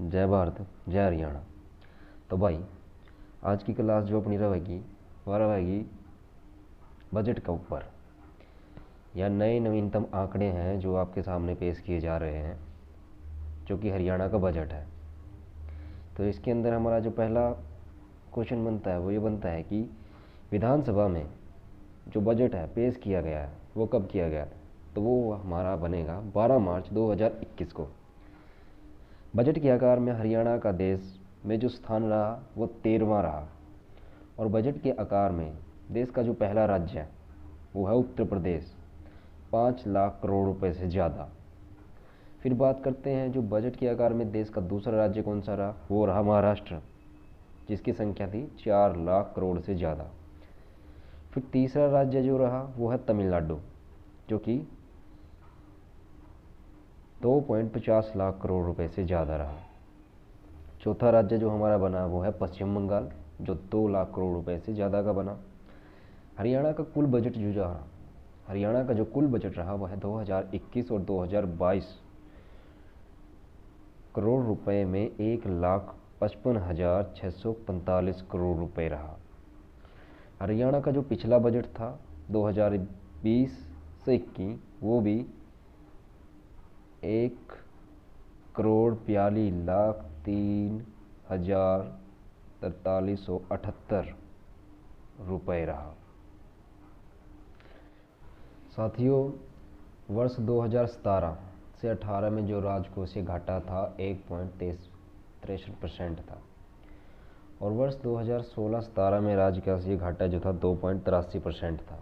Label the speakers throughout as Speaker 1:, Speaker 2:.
Speaker 1: जय भारत जय हरियाणा। तो भाई आज की क्लास जो अपनी रहेगी वह रहेगी बजट के ऊपर, या नए नवीनतम आंकड़े हैं जो आपके सामने पेश किए जा रहे हैं, जो कि हरियाणा का बजट है। तो इसके अंदर हमारा जो पहला क्वेश्चन बनता है वो ये बनता है कि विधानसभा में जो बजट है पेश किया गया है वो कब किया गया है। तो वो हमारा बनेगा 12 मार्च 2021 को। बजट के आकार में हरियाणा का देश में जो स्थान रहा वो 13वां रहा, और बजट के आकार में देश का जो पहला राज्य है वो है उत्तर प्रदेश, 5 लाख करोड़ रुपए से ज़्यादा। फिर बात करते हैं जो बजट के आकार में देश का दूसरा राज्य कौन सा रहा, वो रहा महाराष्ट्र, जिसकी संख्या थी 4 लाख करोड़ से ज़्यादा। फिर तीसरा राज्य जो रहा वो है तमिलनाडु, जो कि 2.50 लाख करोड़ रुपए से ज़्यादा रहा। चौथा राज्य जो हमारा बना वो है पश्चिम बंगाल, जो 2 लाख करोड़ रुपए से ज़्यादा का बना। हरियाणा का कुल बजट जो रहा, हरियाणा का जो कुल बजट रहा वह है 2021 और 2022 करोड़ रुपए में 1,55,645 करोड़ रुपए रहा। हरियाणा का जो पिछला बजट था 2020 से 21 वो भी 1,42,03,4378 रुपए रहा। साथियों, वर्ष 2017 से 18 में जो राजकोषीय घाटा था 1.63% था, और वर्ष 2016-17 में राजकोषीय घाटा जो था 2.83% था।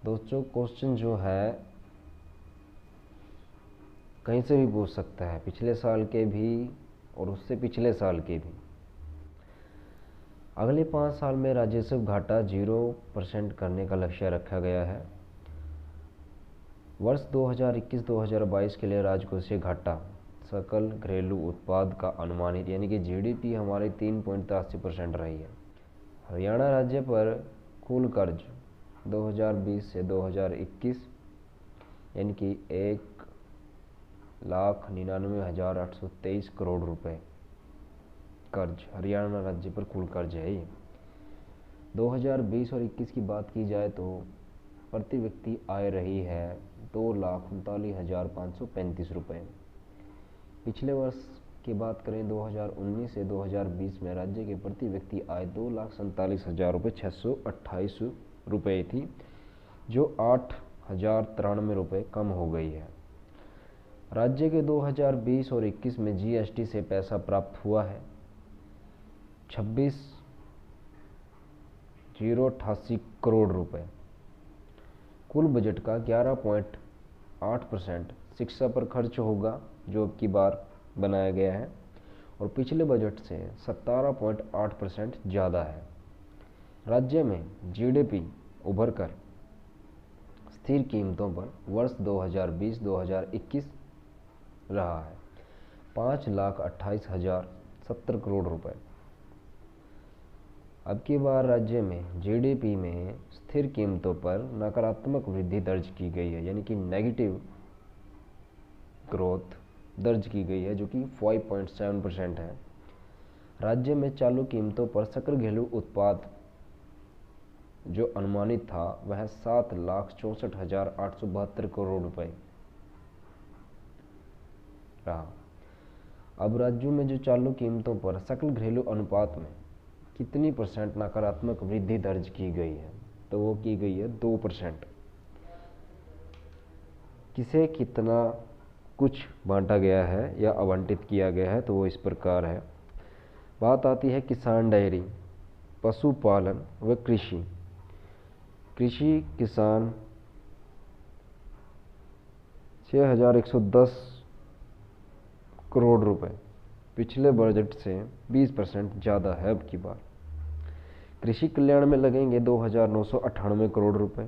Speaker 1: दोस्तों, क्वेश्चन जो है कहीं से भी पूछ सकता है, पिछले साल के भी और उससे पिछले साल के भी। अगले 5 साल में राजस्व घाटा 0% करने का लक्ष्य रखा गया है। वर्ष 2021-2022 के लिए राजकोषीय घाटा सकल घरेलू उत्पाद का अनुमानित यानी कि जीडीपी हमारी 3.83% रही है। हरियाणा राज्य पर कुल कर्ज 2020 से 2021 यानी कि 1,99,823 करोड़ रुपए कर्ज हरियाणा राज्य पर कुल कर्ज है ये। 2020 और 21 की बात की जाए तो प्रति व्यक्ति आय रही है 2,39,535 रुपये। पिछले वर्ष की बात करें 2019 से 2020 में राज्य के प्रति व्यक्ति आय 2,47,628 रुपये थी, जो 8,093 रुपये कम हो गई है। राज्य के 2020 और 21 में जीएसटी से पैसा प्राप्त हुआ है 26,088 करोड़ रुपए। कुल बजट का 11.8% शिक्षा पर खर्च होगा, जो अब की बार बनाया गया है, और पिछले बजट से 17.8% ज़्यादा है। राज्य में जीडीपी उभरकर स्थिर कीमतों पर वर्ष 2020-2021 रहा है 5,28,070 करोड़ रुपए। अब की बार राज्य में जीडीपी में स्थिर कीमतों पर नकारात्मक वृद्धि दर्ज की गई है, यानी कि नेगेटिव ग्रोथ दर्ज की गई है, जो कि 5.7% है। राज्य में चालू कीमतों पर सकल घरेलू उत्पाद जो अनुमानित था वह 7,64,872 करोड़ रुपए रहा। अब राज्यों में जो चालू कीमतों पर सकल घरेलू अनुपात में कितनी परसेंट नकारात्मक वृद्धि दर्ज की गई है, तो वो की गई है 2%। किसे कितना कुछ बांटा गया है या आवंटित किया गया है, तो वो इस प्रकार है। बात आती है किसान, डेयरी, पशुपालन व कृषि। कृषि किसान 6,110 करोड़ रुपए पिछले बजट से 20% ज़्यादा है अब की बार। कृषि कल्याण में लगेंगे 2,998 करोड़ रुपए,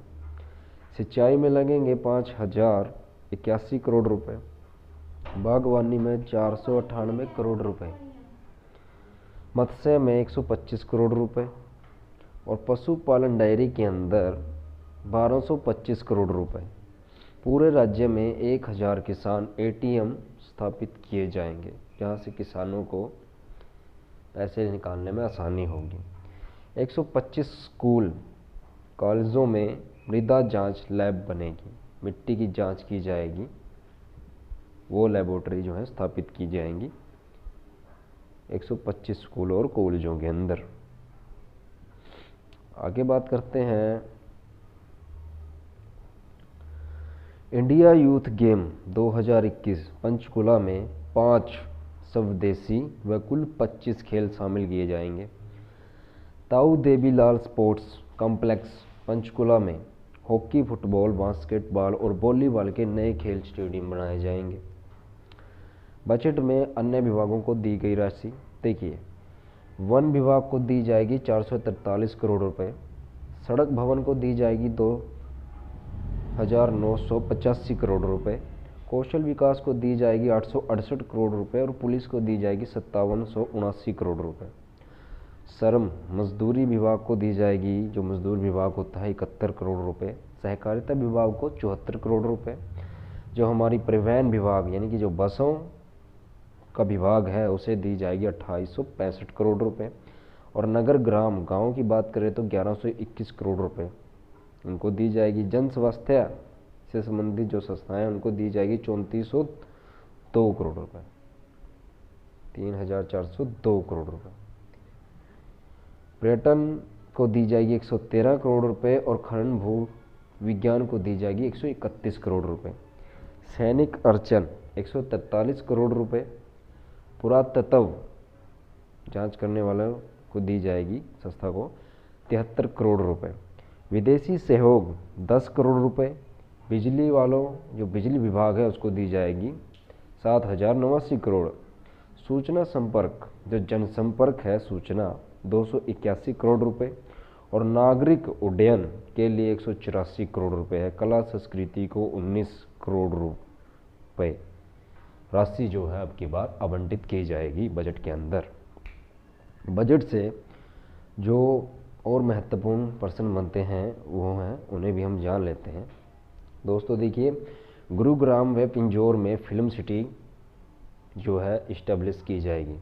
Speaker 1: सिंचाई में लगेंगे 5,081 करोड़ रुपए, बागवानी में 498 करोड़ रुपए, मत्स्य में 125 करोड़ रुपए, और पशुपालन डेयरी के अंदर 1225 करोड़ रुपए। पूरे राज्य में 1,000 किसान एटीएम स्थापित किए जाएंगे। जहाँ से किसानों को पैसे निकालने में आसानी होगी। 125 स्कूल कॉलेजों में मृदा जांच लैब बनेगी, मिट्टी की जांच की जाएगी, वो लेबोरेटरी जो है स्थापित की जाएंगी 125 स्कूल और कॉलेजों के अंदर। आगे बात करते हैं इंडिया यूथ गेम 2021 पंचकुला में 5 स्वदेशी व कुल 25 खेल शामिल किए जाएंगे। ताऊ देवीलाल स्पोर्ट्स कॉम्प्लेक्स पंचकुला में हॉकी, फुटबॉल, बास्केटबॉल और वॉलीबॉल के नए खेल स्टेडियम बनाए जाएंगे। बजट में अन्य विभागों को दी गई राशि देखिए, वन विभाग को दी जाएगी 443 करोड़ रुपए, सड़क भवन को दी जाएगी 2,985 करोड़ रुपए, कौशल विकास को दी जाएगी 868 करोड़ रुपए और पुलिस को दी जाएगी 5779 करोड़ रुपए। श्रम मजदूरी विभाग को दी जाएगी, जो मजदूर विभाग होता है, 71 करोड़ रुपए, सहकारिता विभाग को 74 करोड़ रुपए, जो हमारी परिवहन विभाग यानी कि जो बसों का विभाग है उसे दी जाएगी 2865 करोड़ रुपए, और नगर ग्राम गांव की बात करें तो 1121 करोड़ रुपए उनको दी जाएगी। जन स्वास्थ्य से संबंधित जो संस्थाएं उनको दी जाएगी 3402 करोड़ रुपए, 3402 करोड़ रुपए। पर्यटन को दी जाएगी 113 करोड़ रुपए और खनन भू विज्ञान को दी जाएगी 131 करोड़ रुपए। सैनिक अर्चन 143 करोड़ रुपए, पुरातत्व जांच करने वालों को दी जाएगी संस्था को 73 करोड़ रुपए। विदेशी सहयोग 10 करोड़ रुपए। बिजली वालों जो बिजली विभाग है उसको दी जाएगी 7089 करोड़। सूचना संपर्क जो जनसंपर्क है सूचना 281 करोड़ रुपए और नागरिक उड्डयन के लिए 184 करोड़ रुपए है। कला संस्कृति को 19 करोड़ रुपए राशि जो है अब की बार आवंटित की जाएगी बजट के अंदर। बजट से जो और महत्वपूर्ण प्रश्न बनते हैं वो हैं, उन्हें भी हम जान लेते हैं। दोस्तों देखिए, गुरुग्राम व पिंजौर में फिल्म सिटी जो है इस्टेब्लिश की जाएगी।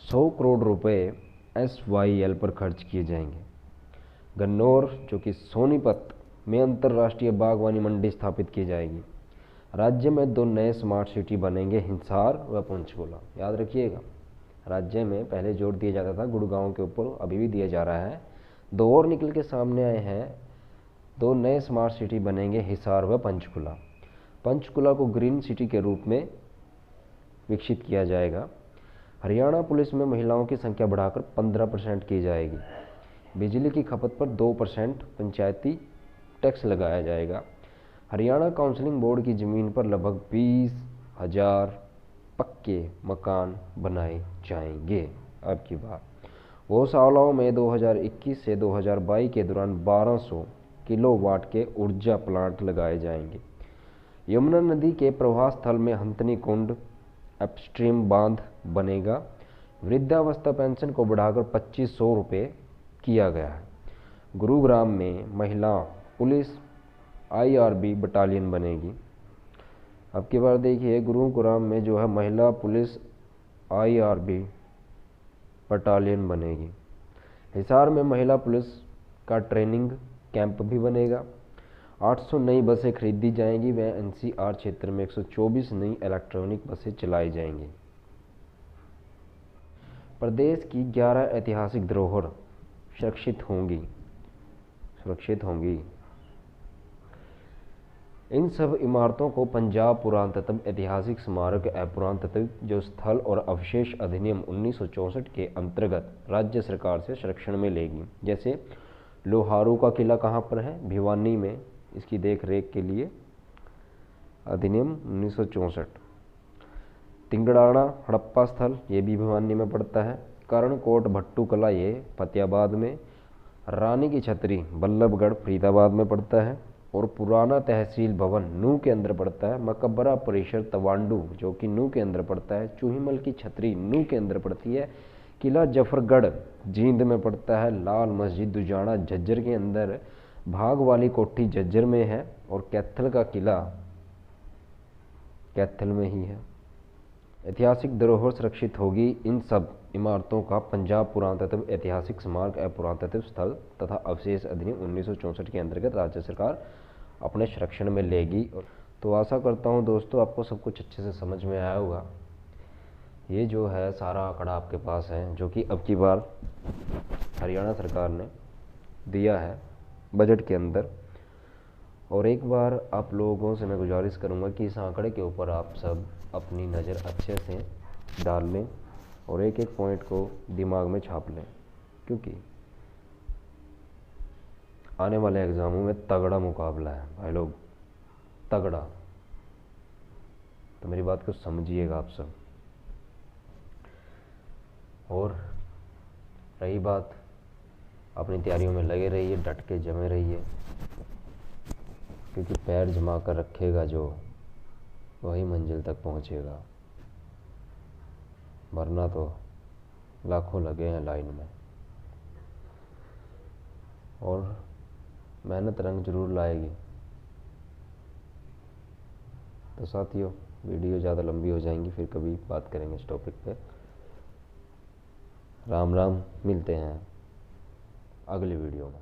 Speaker 1: 100 करोड़ रुपए SYL पर खर्च किए जाएंगे। गन्नौर जो कि सोनीपत में अंतर्राष्ट्रीय बागवानी मंडी स्थापित की जाएगी। राज्य में 2 नए स्मार्ट सिटी बनेंगे, हिसार व पंचकुला। याद रखिएगा, राज्य में पहले जोर दिया जाता था गुड़गांव के ऊपर, अभी भी दिया जा रहा है। 2 और निकल के सामने आए हैं, 2 नए स्मार्ट सिटी बनेंगे, हिसार व पंचकुला। पंचकुला को ग्रीन सिटी के रूप में विकसित किया जाएगा। हरियाणा पुलिस में महिलाओं की संख्या बढ़ाकर 15% की जाएगी। बिजली की खपत पर 2% पंचायती टैक्स लगाया जाएगा। हरियाणा काउंसलिंग बोर्ड की ज़मीन पर लगभग 20,000 पक्के मकान बनाए जाएंगे। अब की बात, गौशालाओं में 2021 से 2022 के दौरान 1200 किलोवाट के ऊर्जा प्लांट लगाए जाएंगे। यमुना नदी के प्रवाह स्थल में हंथनी कुंड अपस्ट्रीम बांध बनेगा। वृद्धावस्था पेंशन को बढ़ाकर 2500 रुपये किया गया है। गुरुग्राम में महिला पुलिस IRB बटालियन बनेगी। अब की बार देखिए, गुरुग्राम में जो है महिला पुलिस IRB बटालियन बनेगी। हिसार में महिला पुलिस का ट्रेनिंग कैंप भी बनेगा। 800 नई बसें खरीदी जाएंगी व NCR क्षेत्र में 124 नई इलेक्ट्रॉनिक बसें चलाई जाएंगी। प्रदेश की 11 ऐतिहासिक धरोहर सुरक्षित होंगी। इन सब इमारतों को पंजाब पुरातत्व ऐतिहासिक स्मारक पुरातत्व जो स्थल और अवशेष अधिनियम 1964 के अंतर्गत राज्य सरकार से संरक्षण में लेगी। जैसे लोहारू का किला कहाँ पर है? भिवानी में। इसकी देख रेख के लिए अधिनियम 1964। तिंगड़ाना हड़प्पा स्थल ये भी भिवानी में पड़ता है। कर्णकोट भट्टू कला ये फतेहाबाद में। रानी की छतरी बल्लभगढ़ फरीदाबाद में पड़ता है। और पुराना तहसील भवन नूह के अंदर पड़ता है। मकबरा परिसर तवांडू जो कि नूह के अंदर पड़ता है। चूहीमल की छतरी नूह के अंदर पड़ती है। किला जफरगढ़ जींद में पड़ता है। लाल मस्जिद दुजाना झज्जर के अंदर। भाग वाली कोठी झज्जर में है। और कैथल का किला कैथल में ही है। ऐतिहासिक धरोहर सुरक्षित होगी। इन सब इमारतों का पंजाब पुरातत्व ऐतिहासिक स्मारक एवं पुरातत्व स्थल तथा अवशेष अधिनियम 1964 के अंतर्गत राज्य सरकार अपने संरक्षण में लेगी। तो आशा करता हूँ दोस्तों आपको सब कुछ अच्छे से समझ में आया होगा। ये जो है सारा आंकड़ा आपके पास है, जो कि अब की बार हरियाणा सरकार ने दिया है बजट के अंदर। और एक बार आप लोगों से मैं गुजारिश करूंगा कि इस आंकड़े के ऊपर आप सब अपनी नज़र अच्छे से डाल लें और एक एक पॉइंट को दिमाग में छाप लें, क्योंकि आने वाले एग्ज़ामों में तगड़ा मुकाबला है भाई लोग, तगड़ा। तो मेरी बात को समझिएगा आप सब। और रही बात, अपनी तैयारियों में लगे रहिए, डट के जमे रहिए, क्योंकि पैर जमा कर रखेगा जो वही मंजिल तक पहुंचेगा, वरना तो लाखों लगे हैं लाइन में। और मेहनत रंग जरूर लाएगी। तो साथियों, वीडियो ज़्यादा लंबी हो जाएंगी, फिर कभी बात करेंगे इस टॉपिक पे। राम राम, मिलते हैं अगली वीडियो में।